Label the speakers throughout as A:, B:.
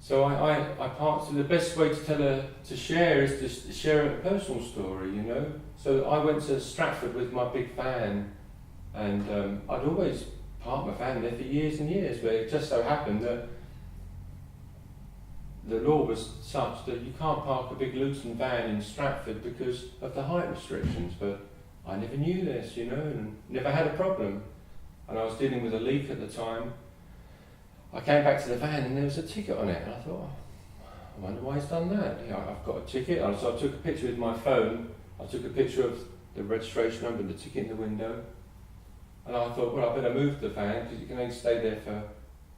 A: So I parked. So the best way to share is to share a personal story, you know. So I went to Stratford with my big van, and I'd always parked my van there for years and years, but it just so happened that the law was such that you can't park a big Luton van in Stratford because of the height restrictions. But I never knew this, you know, and never had a problem. And I was dealing with a leak at the time. I came back to the van and there was a ticket on it, and I thought, oh, I wonder why he's done that. Yeah, I've got a ticket. So I took a picture with my phone. I took a picture of the registration number and the ticket in the window. And I thought, well, I better move the van because you can only stay there for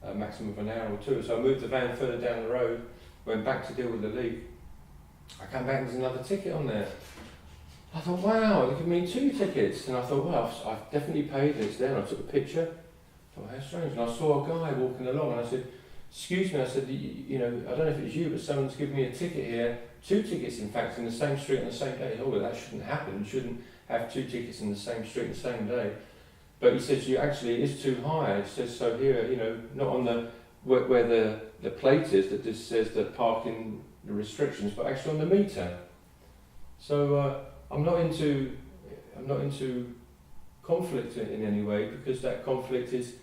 A: a maximum of an hour or two. So I moved the van further down the road, went back to deal with the leak. I came back and there's another ticket on there. I thought, wow, they give me 2 tickets. And I thought, well, I've definitely paid and it's there. And I took a picture. I thought, how strange. And I saw a guy walking along and I said, excuse me, I said, you know, I don't know if it's you, but someone's given me a ticket here. 2 tickets, in fact, in the same street on the same day. Oh, well, that shouldn't happen. You shouldn't have 2 tickets in the same street the same day. But he says, you actually, it is too high. It says so here, you know, not on the, where the plate is that just says that parking the restrictions, but actually on the meter. So I'm not into conflict in any way, because that conflict is,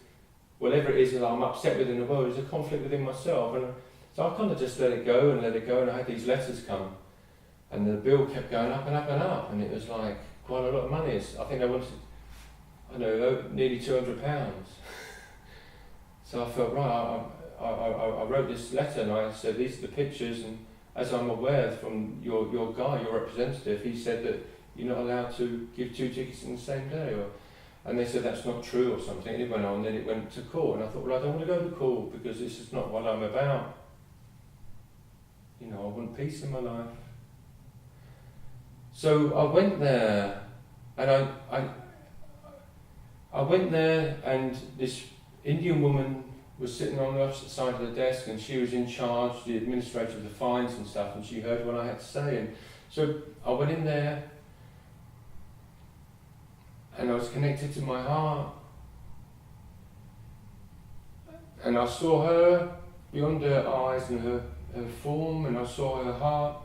A: whatever it is that I'm upset with in the world, is a conflict within myself. And so I kind of just let it go, and I had these letters come, and the bill kept going up and up and up, and it was like quite a lot of money. I think they wanted, I know, nearly £200. So I felt, right, I wrote this letter and I said, these are the pictures, and as I'm aware from your guy, your representative, he said that you're not allowed to give 2 tickets in the same day. And they said that's not true or something, and it went on, then it went to court, and I thought, well, I don't want to go to court because this is not what I'm about. You know, I want peace in my life. So I went there, and I went there, and this Indian woman was sitting on the opposite side of the desk, and she was in charge, the administrator of the fines and stuff, and she heard what I had to say. And so I went in there, and I was connected to my heart, and I saw her beyond her eyes and her form, and I saw her heart.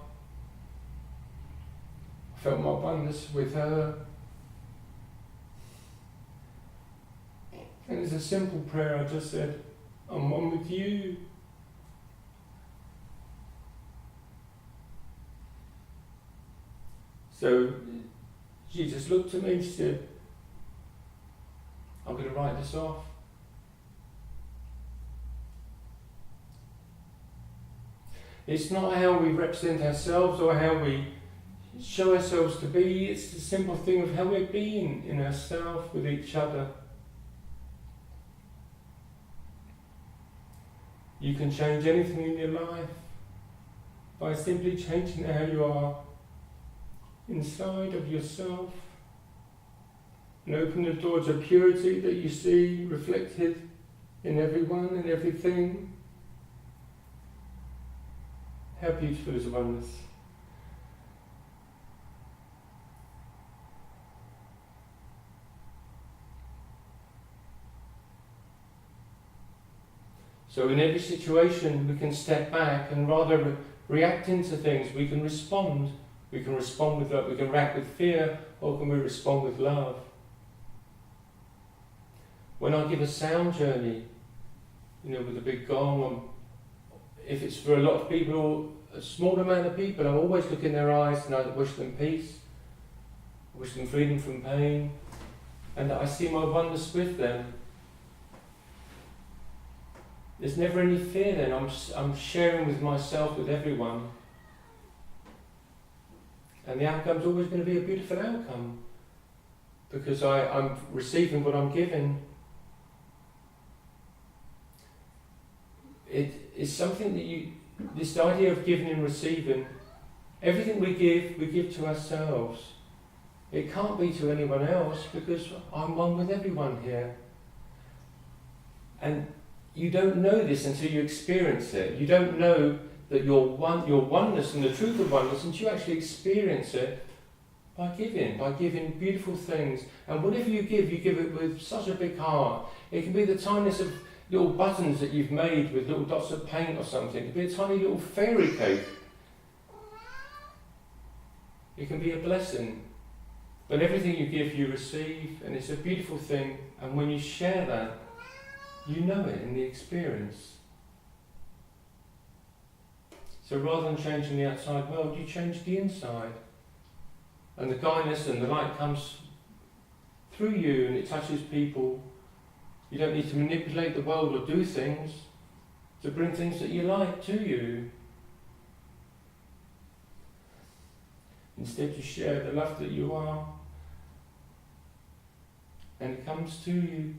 A: I felt my oneness with her. And it's a simple prayer. I just said, I'm one with you. So she just looked at me and she said, I'm going to write this off. It's not how we represent ourselves or how we show ourselves to be. It's the simple thing of how we're being in ourselves with each other. You can change anything in your life by simply changing how you are inside of yourself, and open the door to purity that you see reflected in everyone and everything. How beautiful is oneness. So in every situation we can step back, and rather reacting to things, we can respond. We can respond with love. We can react with fear, or can we respond with love? When I give a sound journey, you know, with a big gong, if it's for a lot of people or a small amount of people, I always look in their eyes and I wish them peace, I wish them freedom from pain, and that I see my oneness with them. There's never any fear then. I'm sharing with myself, with everyone. And the outcome's always going to be a beautiful outcome, because I'm receiving what I'm giving. It is something that this idea of giving and receiving, everything we give to ourselves. It can't be to anyone else, because I'm one with everyone here. And you don't know this until you experience it. You don't know that your oneness and the truth of oneness until you actually experience it by giving beautiful things. And whatever you give it with such a big heart. It can be the tiniest of little buttons that you've made with little dots of paint or something. It can be a tiny little fairy cake. It can be a blessing. But everything you give, you receive, and it's a beautiful thing. And when you share that, you know it in the experience. So rather than changing the outside world, you change the inside. And the kindness and the light comes through you and it touches people. You don't need to manipulate the world or do things to bring things that you like to you. Instead, you share the love that you are, and it comes to you.